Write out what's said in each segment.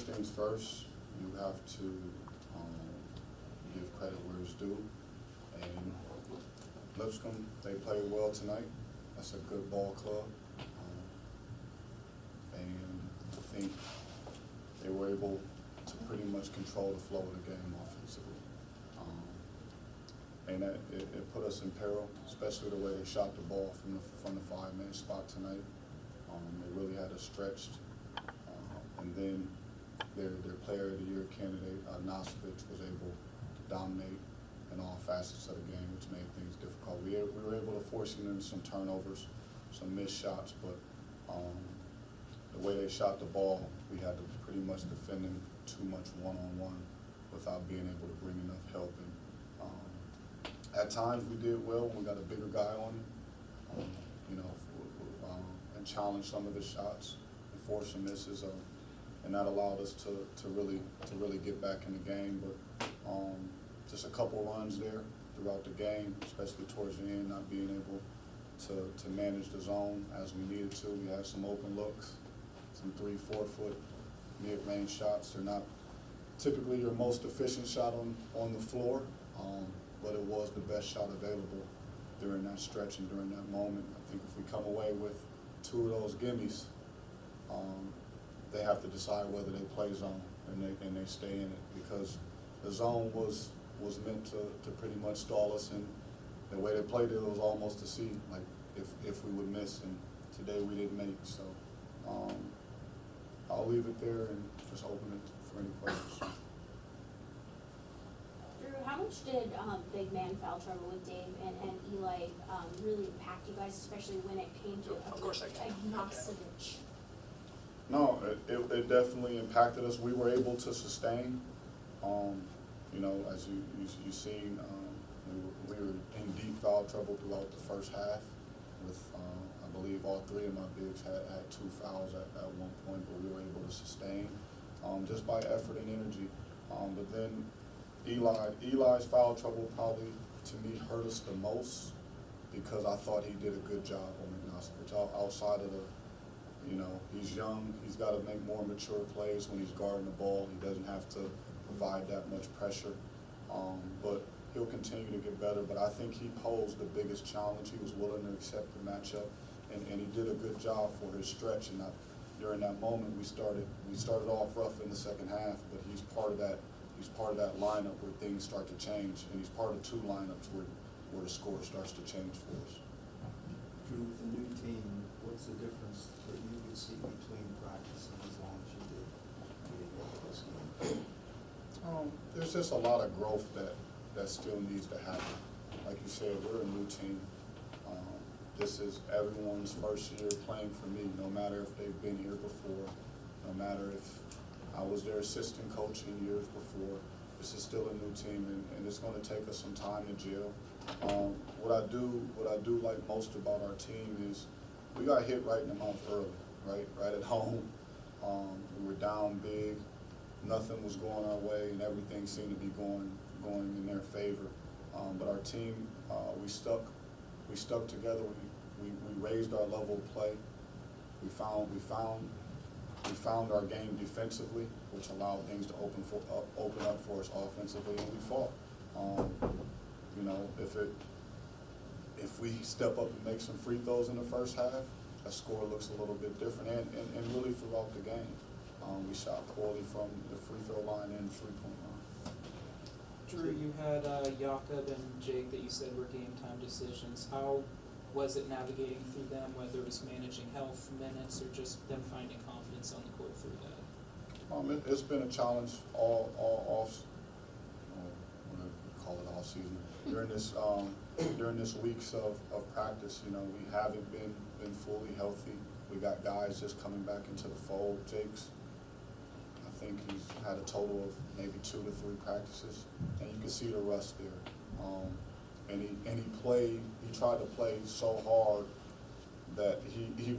first things first, you have to give credit where it's due. And Lipscomb, they played well tonight. That's a good ball club. And I think they were able to pretty much control the flow of the game offensively. And that, it put us in peril, especially the way they shot the ball from the five-man spot tonight. They really had us stretched. And then their player of the year candidate, Nosovich, was able to dominate in all facets of the game, which made things difficult. We were able to force them some turnovers, some missed shots, but the way they shot the ball, we had to pretty much defend them too much one-on-one without being able to bring enough help. And at times we did well when we got a bigger guy on him, and challenged some of his shots and forced some misses, and that allowed us to really get back in the game. But just a couple runs there throughout the game, especially towards the end, not being able to manage the zone as we needed to. We had some open looks, some 3-4 foot mid-range shots. They're not typically your most efficient shot on the floor, but it was the best shot available during that stretch and during that moment. I think if we come away with 2 of those gimmies, they have to decide whether they play zone and they stay in it, because the zone was meant to pretty much stall us, and the way they played it was almost to see like if we would miss, and today we didn't make. So I'll leave it there and just open it for any questions. Drew, how much did big man foul trouble with Dave and Eli really impact you guys, especially when it came to Nosovich? No, it definitely impacted us. We were able to sustain. As you seen, we were in deep foul trouble throughout the first half. With I believe all 3 of my bigs had 2 fouls at one point, but we were able to sustain just by effort and energy. But then Eli's foul trouble probably to me hurt us the most, because I thought he did a good job on Nosovich. Outside of he's young, he's got to make more mature plays when he's guarding the ball. He doesn't have to provide that much pressure, but he'll continue to get better. But I think he posed the biggest challenge. He was willing to accept the matchup, and he did a good job for his stretch. And during that moment, we started off rough in the second half, but he's part of that lineup where things start to change, and he's part of 2 lineups where the score starts to change for us. Drew, with the new team, what's the difference that you can see between practicing as long as you did getting into this game? There's just a lot of growth that still needs to happen. Like you said, we're a new team. This is everyone's first year playing for me, no matter if they've been here before, no matter if I was their assistant coach in years before. This is still a new team, and it's going to take us some time to gel. What I do like most about our team is we got hit right in the mouth early, right at home. We were down big, nothing was going our way, and everything seemed to be going in their favor. But our team, we stuck together. We raised our level of play. We found our game defensively, which allowed things to open up for us offensively, and we fought. If we step up and make some free throws in the first half, the score looks a little bit different, and really throughout the game. We shot poorly from the free throw line and the 3-point line. Drew, you had Jakob and Jake that you said were game time decisions. How was it navigating through them, whether it was managing health, minutes, or just them finding confidence on the court through that? It's been a challenge all off, whatever you call it, off season. During this weeks of practice, we haven't been fully healthy. We got guys just coming back into the fold. Jake's, I think he's had a total of maybe 2 to 3 practices, and you can see the rust there. And he tried to play so hard that he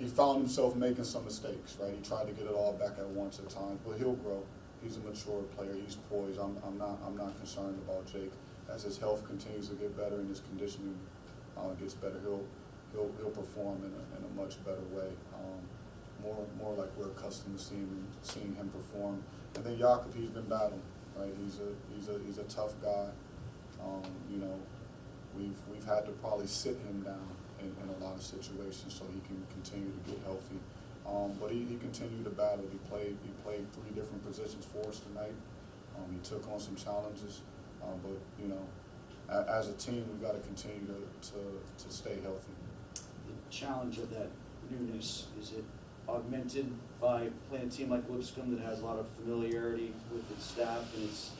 found himself making some mistakes, right? He tried to get it all back at once at times, but he'll grow. He's a mature player. He's poised. I'm not concerned about Jake. As his health continues to get better and his conditioning gets better, he'll perform in a much better way. more like we're accustomed to seeing him perform. And then Jakob, he's been battling, right? He's a tough guy. You know, we've had to probably sit him down in a lot of situations so he can continue to get healthy. But he continued to battle. He played 3 different positions for us tonight. He took on some challenges, but you know, as a team, we've got to continue to stay healthy. The challenge of that newness, is it augmented by playing a team like Lipscomb that has a lot of familiarity with its staff and its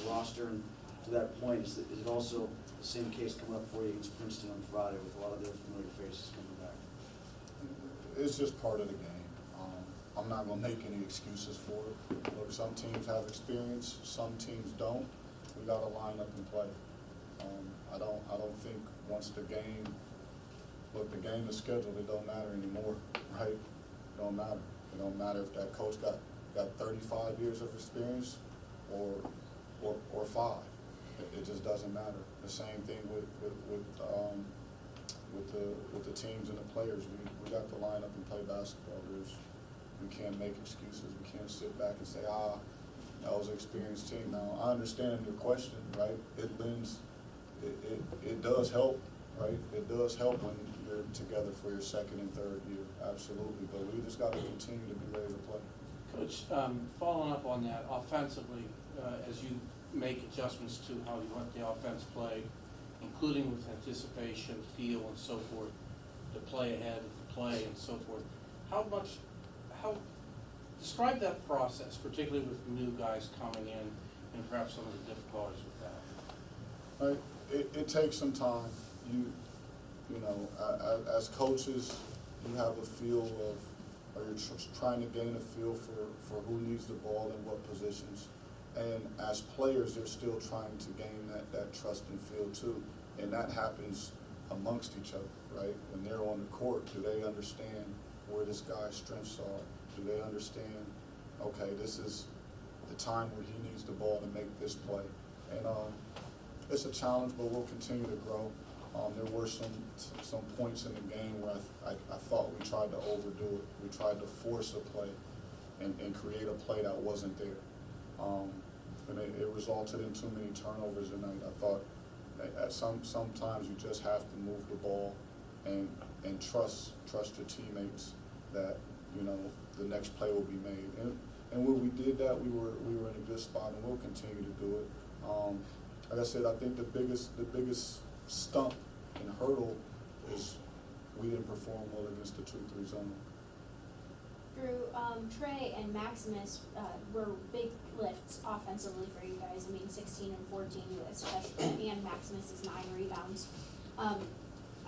roster? And to that point, is it also the same case coming up for you against Princeton on Friday with a lot of their familiar faces coming back? It's just part of the game. I'm not going to make any excuses for it. Look, some teams have experience, some teams don't. We got to line up and play. I don't think once the game is scheduled, it don't matter anymore, right? It don't matter. It don't matter if that coach got 35 years of experience or 5. It just doesn't matter. The same thing with the teams and the players. We got to line up and play basketball. We can't make excuses. We can't sit back and say, that was an experienced team. Now, I understand your question, right? It does help, right? It does help when you're together for your 2nd and 3rd year, absolutely. But we just got to continue to be ready to play. Coach, following up on that, offensively, as you make adjustments to how you want the offense play, including with anticipation, feel, and so forth, to play ahead of the play and so forth, describe that process, particularly with new guys coming in and perhaps some of the difficulties with that. Right. It takes some time. You know, as coaches, you have a feel of, or you're trying to gain a feel for who needs the ball in what positions. And as players, they're still trying to gain that trust and feel too. And that happens amongst each other, right? When they're on the court, do they understand where this guy's strengths are? Do they understand, okay, this is the time where he needs the ball to make this play? And it's a challenge, but we'll continue to grow. There were some points in the game where I thought we tried to overdo it. We tried to force a play and create a play that wasn't there. And it resulted in too many turnovers tonight. I thought that sometimes you just have to move the ball and trust your teammates that, you know, the next play will be made. And when we did that, we were in a good spot, and we'll continue to do it. Like I said, I think the biggest stump and hurdle is we didn't perform well against the 2-3 zone. Drew, Trey and Maximus were big lifts offensively for you guys. I mean, 16 and 14, especially, and Maximus's 9 rebounds.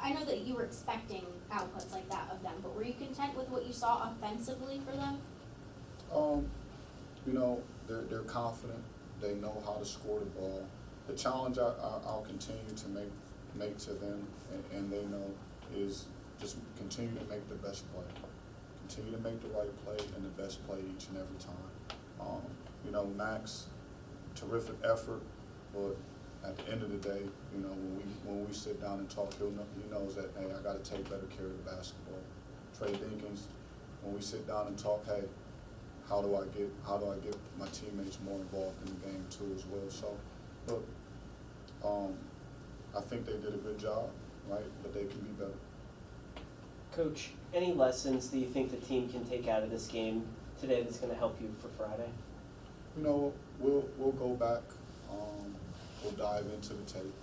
I know that you were expecting outputs like that of them, but were you content with what you saw offensively for them? You know, they're confident. They know how to score the ball. The challenge I'll continue to make to them, and they know, is just continue to make the best play. Continue to make the right play and the best play each and every time. You know, Max, terrific effort, but at the end of the day, you know, when we sit down and talk, he knows that, hey, I got to take better care of the basketball. Trey Dinkins, when we sit down and talk, hey, how do I get my teammates more involved in the game too as well? So, look, I think they did a good job, right? But they can be better. Coach, any lessons that you think the team can take out of this game today that's going to help you for Friday? You know, we'll go back. We'll dive into the tape,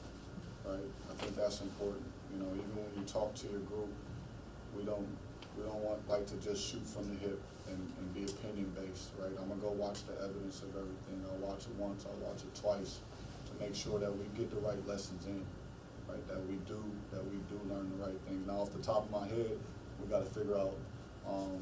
right? I think that's important. You know, even when you talk to your group, we don't like to just shoot from the hip and be opinion based, right? I'm gonna go watch the evidence of everything. I'll watch it once, I'll watch it twice to make sure that we get the right lessons in, right? That we do learn the right things. Now, off the top of my head, we got to figure out,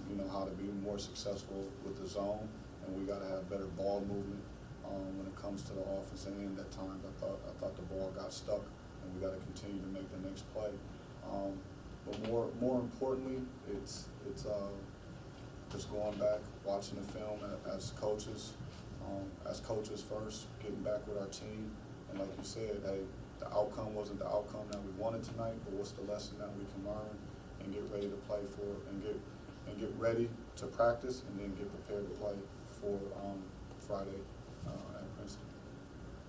you know, how to be more successful with the zone, and we got to have better ball movement. When it comes to the offensive end, at times I thought the ball got stuck, and we got to continue to make the next play. But more importantly, it's just going back, watching the film as coaches first, getting back with our team, and like you said, hey, the outcome wasn't the outcome that we wanted tonight, but what's the lesson that we can learn and get ready to play for, and and get ready to practice and then get prepared to play for Friday at Princeton.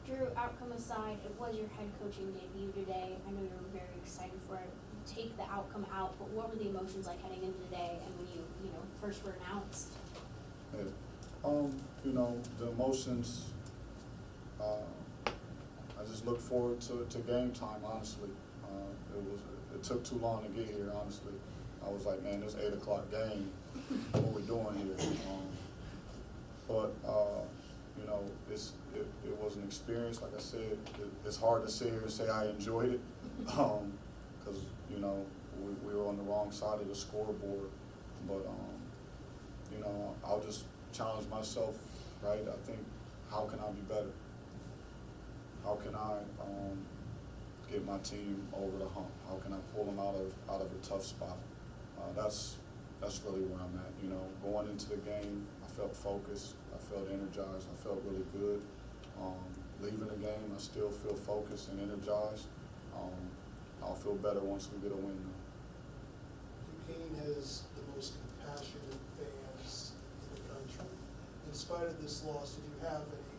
Drew, outcome aside, it was your head coaching debut today. I know you were very excited for it. Take the outcome out, but what were the emotions like heading into today and when you first were announced? Yeah. The emotions, I just look forward to game time, honestly. It took too long to get here, honestly. I was like, man, this 8 o'clock game, what we doing here? But it was an experience. Like I said, it's hard to sit here and say I enjoyed it, because we were on the wrong side of the scoreboard. But I'll just challenge myself, right? I think, how can I be better? How can I get my team over the hump? How can I pull them out of a tough spot? That's really where I'm at. Going into the game, I felt focused. I felt energized. I felt really good. Leaving the game, I still feel focused and energized. I'll feel better once we get a win. Duquesne has the most compassionate fans in the country. In spite of this loss, if you have any,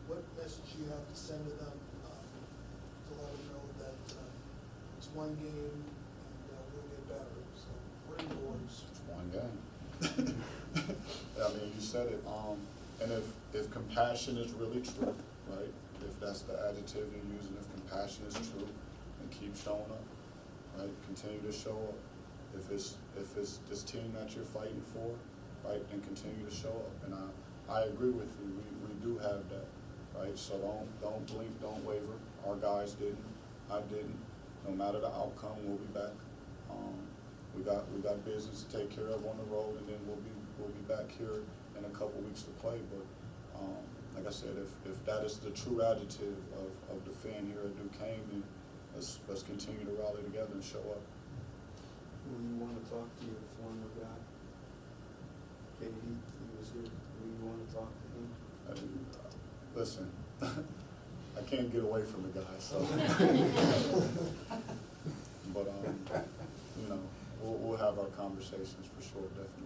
what message do you have to send to them to let them know that it's one game and we'll get better? So, what are your words? It's one game. I mean, you said it. And if compassion is really true, right? If that's the adjective you're using, if compassion is true, then keep showing up, right? Continue to show up. If it's this team that you're fighting for, right, then continue to show up. And I agree with you. We do have that, right? So don't blink, don't waver. Our guys didn't. I didn't. No matter the outcome, we'll be back. We got business to take care of on the road, and then we'll be back here in a couple weeks to play. But like I said, if that is the true adjective of the fan here at Duquesne, then let's continue to rally together and show up. When you want to talk to your former guy, he was here, when you want to talk to him? Listen, I can't get away from the guy, so. But we'll have our conversations for sure, definitely.